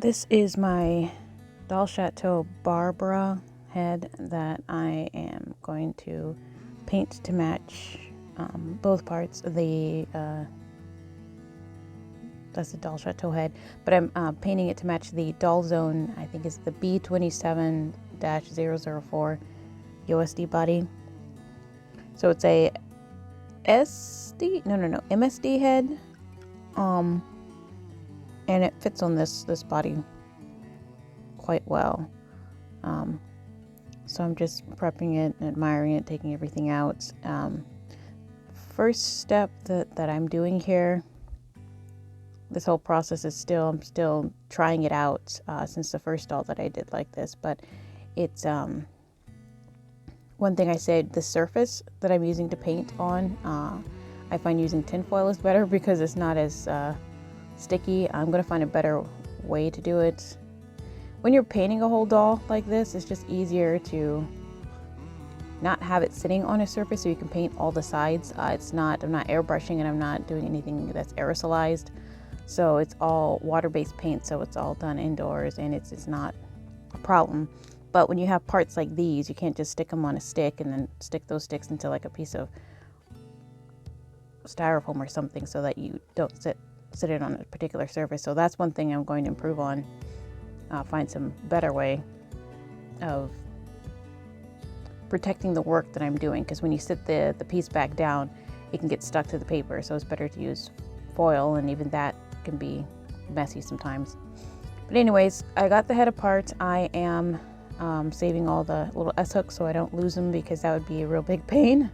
This is my Chateau Barbara head that I am going to paint to match both parts. That's the Chateau head, but I'm painting it to match the Dollzone. I think it's the B27-004 yosd body. So it's a MSD head, and it fits on this body quite well. So I'm just prepping it, admiring it, taking everything out. First step that I'm doing here, this whole process is I'm still trying it out since the first doll that I did like this, but it's one thing I said, the surface that I'm using to paint on, I find using tinfoil is better because it's not as sticky. I'm gonna find a better way to do it. When you're painting a whole doll like this, it's just easier to not have it sitting on a surface so you can paint all the sides. I'm not airbrushing and I'm not doing anything that's aerosolized. So it's all water-based paint, so it's all done indoors and it's not a problem. But when you have parts like these, you can't just stick them on a stick and then stick those sticks into like a piece of styrofoam or something so that you don't sit it on a particular surface. So that's one thing I'm going to improve on. Find some better way of protecting the work that I'm doing, because when you sit the piece back down, it can get stuck to the paper. So it's better to use foil, and even that can be messy sometimes. But anyways, I got the head apart. I am saving all the little S-hooks so I don't lose them, because that would be a real big pain.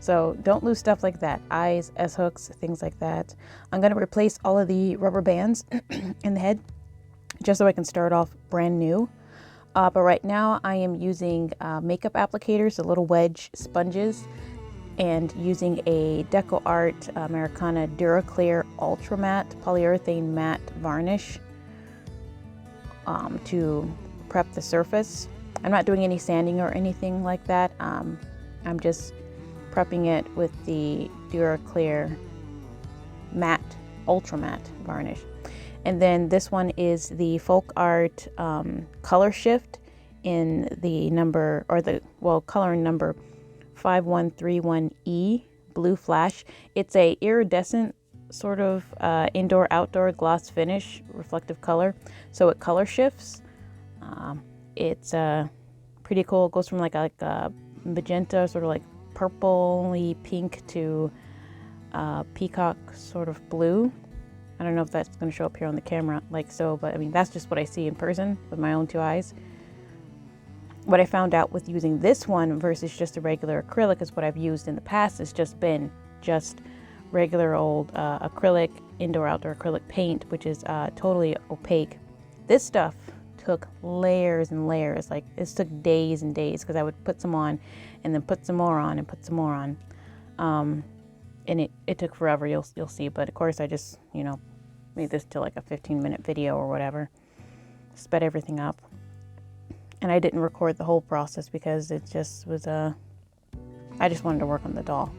So don't lose stuff like that. Eyes, S-hooks, things like that. I'm going to replace all of the rubber bands in the head just so I can start off brand new. But right now I am using makeup applicators, the little wedge sponges, and using a Deco Art Americana Duraclear Ultra Matte Polyurethane Matte Varnish to prep the surface. I'm not doing any sanding or anything like that. I'm just prepping it with the Duraclear Matte Ultra Matte Varnish. And then this one is the Folk Art Color Shift in the color number 5131E Blue Flash. It's a iridescent sort of indoor-outdoor gloss finish, reflective color. So it color shifts. It's pretty cool. It goes from like a magenta, sort of like purpley pink to peacock sort of blue. I don't know if that's going to show up here on the camera like so, but I mean, that's just what I see in person with my own two eyes. What I found out with using this one versus just a regular acrylic is what I've used in the past has just been regular old acrylic, indoor-outdoor acrylic paint, which is totally opaque. This stuff took layers and layers. Like, it took days and days, because I would put some on and then put some more on and put some more on. And it took forever, you'll see. But of course I just, made this to like a 15-minute video or whatever. Sped everything up. And I didn't record the whole process because it just was I just wanted to work on the doll.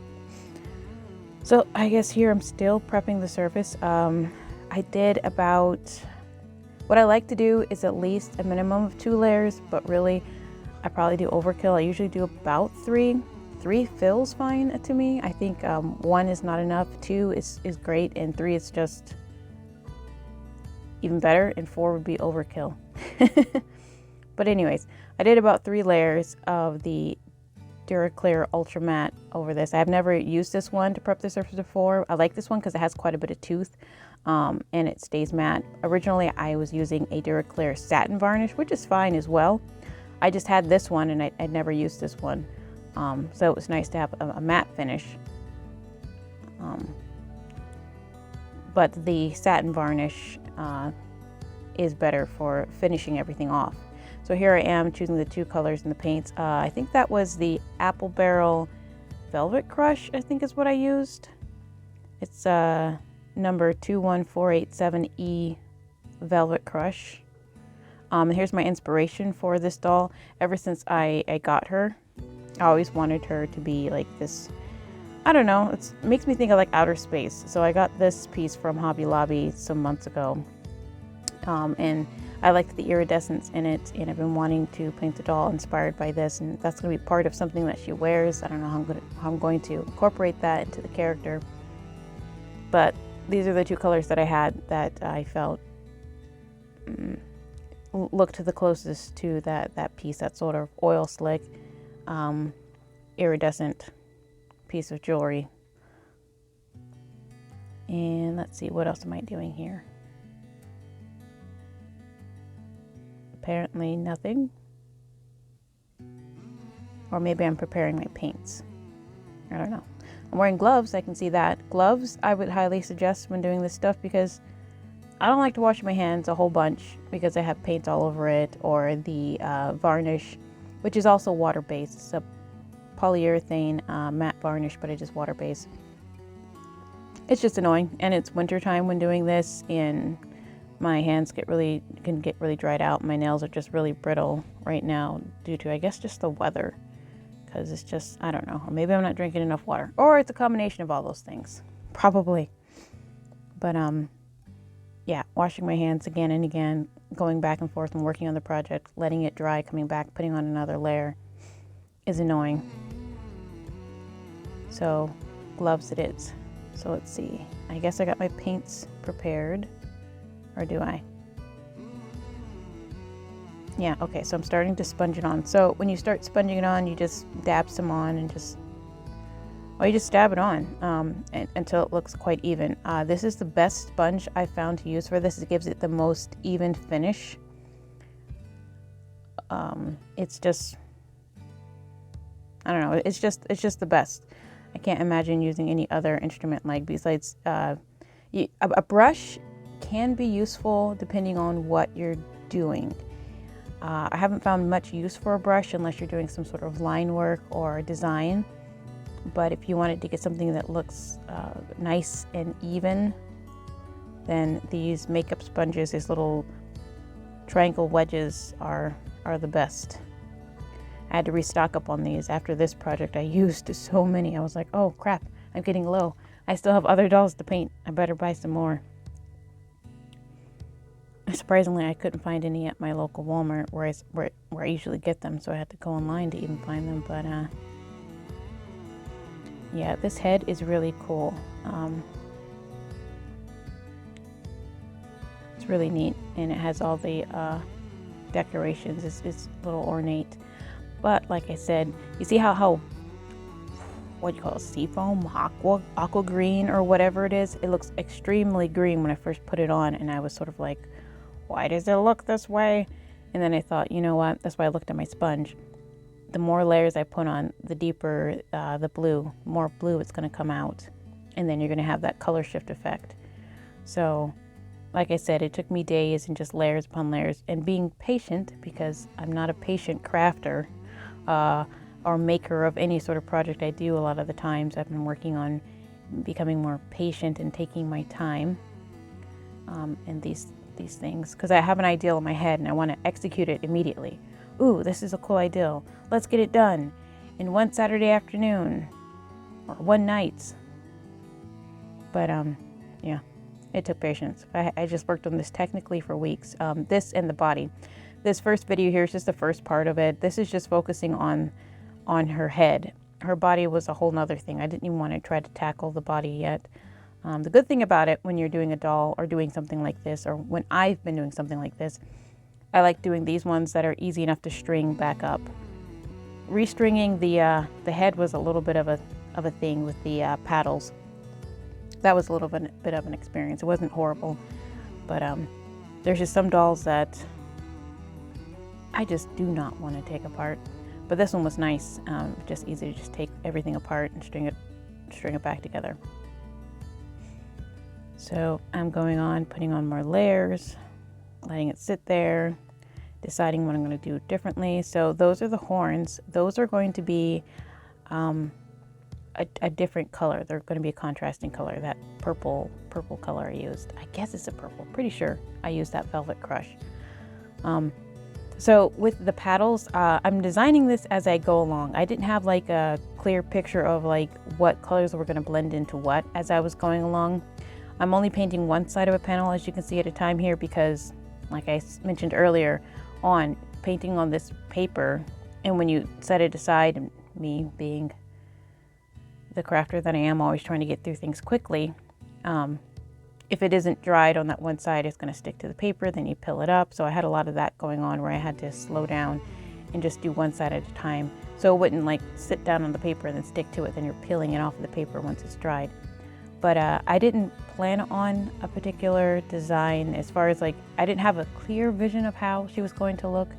So I guess here I'm still prepping the surface. I did what I like to do is at least a minimum of 2 layers, but really I probably do overkill. I usually do about 3. 3 feels fine to me. I think 1 is not enough, 2 is great, and 3 is just even better, and 4 would be overkill. But anyways, I did about 3 layers of the Duraclear Ultra Matte over this. I've never used this one to prep the surface before. I like this one because it has quite a bit of tooth, and it stays matte. Originally I was using a Duraclear satin varnish, which is fine as well. I just had this one and I'd never used this one. So it was nice to have a matte finish. But the satin varnish is better for finishing everything off. So here I am choosing the 2 colors in the paints. I think that was the Apple Barrel Velvet Crush, I think is what I used. It's number 21487E Velvet Crush. Here's my inspiration for this doll. Ever since I got her, I always wanted her to be like this. I don't know, it makes me think of like outer space. So I got this piece from Hobby Lobby some months ago. And I liked the iridescence in it, and I've been wanting to paint a doll inspired by this, and that's going to be part of something that she wears. I don't know how I'm going to incorporate that into the character, but these are the two colors that I had that I felt looked the closest to that piece, that sort of oil slick, iridescent piece of jewelry. And let's see, what else am I doing here? Apparently nothing. Or maybe I'm preparing my paints. I don't know. I'm wearing gloves, I can see that. Gloves, I would highly suggest when doing this stuff, because I don't like to wash my hands a whole bunch because I have paint all over it, or the varnish, which is also water-based. It's a polyurethane matte varnish, but it is water-based. It's just annoying, and it's wintertime when doing this, and my hands can get really dried out. My nails are just really brittle right now due to, I guess, just the weather, because it's just, I don't know, or maybe I'm not drinking enough water, or it's a combination of all those things, probably. But yeah, washing my hands again and again, going back and forth and working on the project, letting it dry, coming back, putting on another layer is annoying. So gloves it is. So let's see, I guess I got my paints prepared, or do I? Yeah, okay, so I'm starting to sponge it on. So when you start sponging it on, you just dab some on and you just dab it on until it looks quite even. This is the best sponge I found to use for this. It gives it the most even finish. It's just, I don't know, it's just the best. I can't imagine using any other instrument like besides a brush can be useful depending on what you're doing. I haven't found much use for a brush unless you're doing some sort of line work or design. But if you wanted to get something that looks nice and even, then these makeup sponges, these little triangle wedges, are the best. I had to restock up on these. After this project, I used so many. I was like, oh crap, I'm getting low. I still have other dolls to paint. I better buy some more. Surprisingly, I couldn't find any at my local Walmart where I usually get them, so I had to go online to even find them. But yeah, this head is really cool. It's really neat, and it has all the decorations. It's a little ornate. But like I said, you see how what do you call it, seafoam, aqua green, or whatever it is? It looks extremely green when I first put it on, and I was sort of like, why does it look this way? And then I thought, you know what? That's why I looked at my sponge. The more layers I put on, the deeper the blue, more blue it's going to come out, and then you're going to have that color shift effect. So like I said, it took me days and just layers upon layers, and being patient, because I'm not a patient crafter or maker of any sort of project I do. A lot of the times I've been working on becoming more patient and taking my time in these things, because I have an ideal in my head and I want to execute it immediately. Ooh, this is a cool ideal. Let's get it done in one Saturday afternoon or one night. But yeah, it took patience. I just worked on this technically for weeks. This and the body. This first video here is just the first part of it. This is just focusing on her head. Her body was a whole nother thing. I didn't even want to try to tackle the body yet. The good thing about it, when you're doing a doll or doing something like this, or when I've been doing something like this, I like doing these ones that are easy enough to string back up. Restringing the head was a little bit of a thing with the paddles. That was a little bit of an experience. It wasn't horrible, but there's just some dolls that I just do not want to take apart. But this one was nice, just easy to just take everything apart and string it back together. So I'm going on, putting on more layers, letting it sit there, deciding what I'm going to do differently. So those are the horns. Those are going to be a different color. They're going to be a contrasting color. That purple color I used. I guess it's a purple. Pretty sure I used that Velvet Crush. So with the paddles, I'm designing this as I go along. I didn't have like a clear picture of like what colors were going to blend into what as I was going along. I'm only painting one side of a panel, as you can see, at a time here, because like I mentioned earlier on, painting on this paper, and when you set it aside, and me being the crafter that I am, always trying to get through things quickly, if it isn't dried on that one side, it's going to stick to the paper, then you peel it up. So I had a lot of that going on where I had to slow down and just do one side at a time, so it wouldn't like sit down on the paper and then stick to it, then you're peeling it off of the paper once it's dried. But I didn't plan on a particular design as far as like, I didn't have a clear vision of how she was going to look.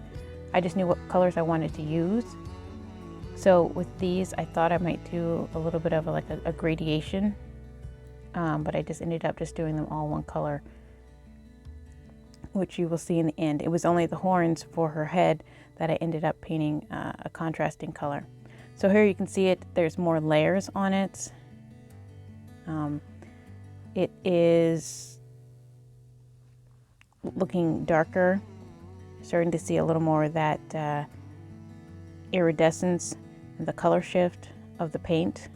I just knew what colors I wanted to use. So with these, I thought I might do a little bit of a gradation, but I just ended up just doing them all one color, which you will see in the end. It was only the horns for her head that I ended up painting a contrasting color. So here you can see it, there's more layers on it. It is looking darker, starting to see a little more of that iridescence and the color shift of the paint.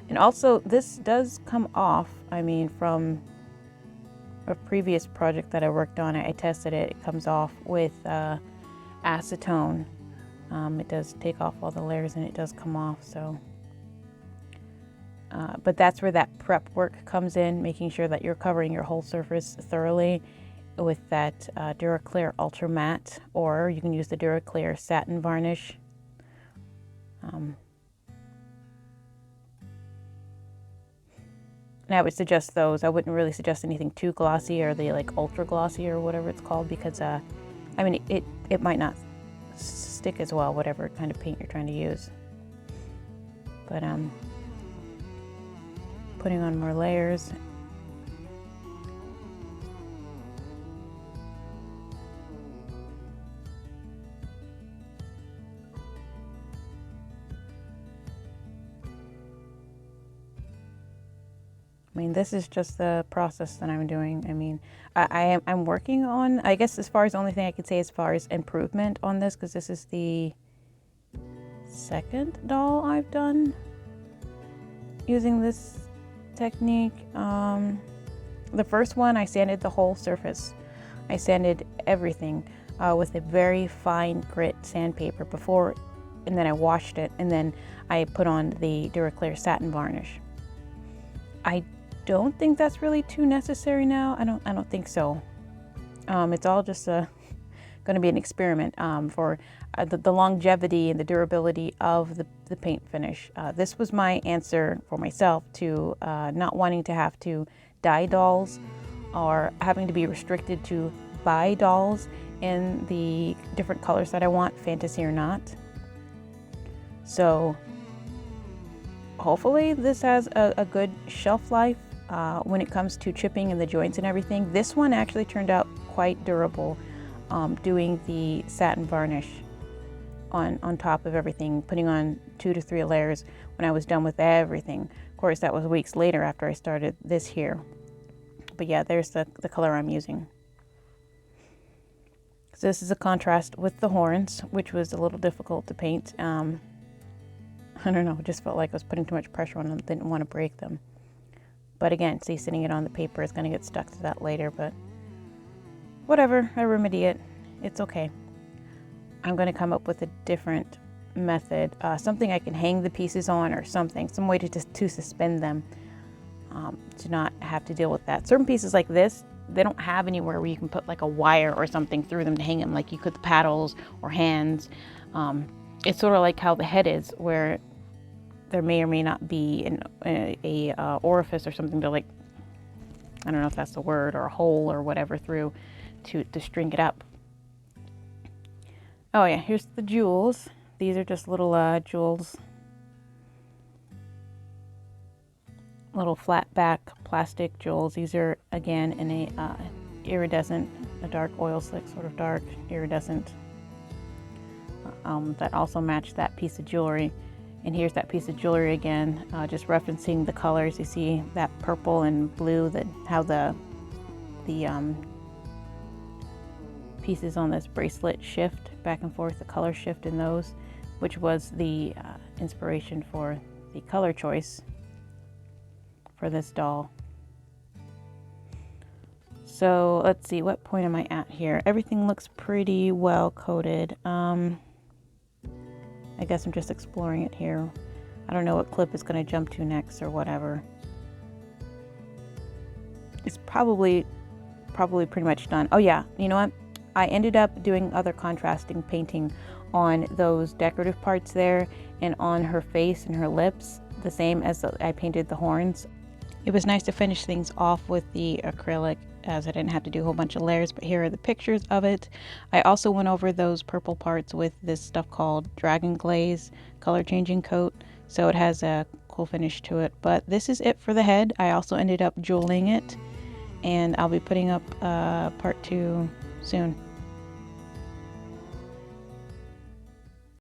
And also this does come off, I mean, from a previous project that I worked on, I tested it, it comes off with acetone. It does take off all the layers and it does come off, so. But that's where that prep work comes in, making sure that you're covering your whole surface thoroughly with that Duraclear Ultra Matte, or you can use the Duraclear Satin Varnish. And I would suggest those. I wouldn't really suggest anything too glossy or the like ultra glossy or whatever it's called, because I mean it might not stick as well, whatever kind of paint you're trying to use. But putting on more layers. I mean, this is just the process that I'm doing. I mean, I'm working on, I guess as far as the only thing I could say as far as improvement on this, because this is the second doll I've done using this technique. The first one, I sanded the whole surface. I sanded everything with a very fine grit sandpaper before, and then I washed it, and then I put on the Duraclear Satin Varnish. I don't think that's really too necessary now. I don't think so. It's all just going to be an experiment for the longevity and the durability of the paint finish. This was my answer for myself to not wanting to have to dye dolls or having to be restricted to buy dolls in the different colors that I want, fantasy or not. So hopefully this has a good shelf life when it comes to chipping and the joints and everything. This one actually turned out quite durable, doing the satin varnish on top of everything, putting on 2 to 3 layers when I was done with everything. Of course, that was weeks later after I started this here. But yeah, there's the color I'm using. So this is a contrast with the horns, which was a little difficult to paint. I don't know, it just felt like I was putting too much pressure on them, didn't want to break them. But again, see, sitting it on the paper is going to get stuck to that later, but whatever, I remedy it. It's okay. I'm going to come up with a different method, something I can hang the pieces on or something, some way to suspend them, to not have to deal with that. Certain pieces like this, they don't have anywhere where you can put like a wire or something through them to hang them, like you could the paddles or hands. It's sort of like how the head is, where there may or may not be a orifice or something to, like, I don't know if that's the word, or a hole or whatever through to string it up. Oh yeah, here's the jewels. These are just little jewels, little flat back plastic jewels. These are again in a iridescent, a dark oil slick, sort of dark iridescent, that also matched that piece of jewelry. And here's that piece of jewelry again, just referencing the colors. You see that purple and blue, that how the pieces on this bracelet shift back and forth, the color shift in those, which was the inspiration for the color choice for this doll. So let's see, what point am I at here? Everything looks pretty well coated. I guess I'm just exploring it here. I don't know what clip is going to jump to next or whatever. It's probably pretty much done. Oh yeah, you know what? I ended up doing other contrasting painting on those decorative parts there and on her face and her lips, the same as I painted the horns. It was nice to finish things off with the acrylic as I didn't have to do a whole bunch of layers, but here are the pictures of it. I also went over those purple parts with this stuff called Dragon Glaze color changing coat, so it has a cool finish to it. But this is it for the head. I also ended up jeweling it, and I'll be putting up part 2 soon.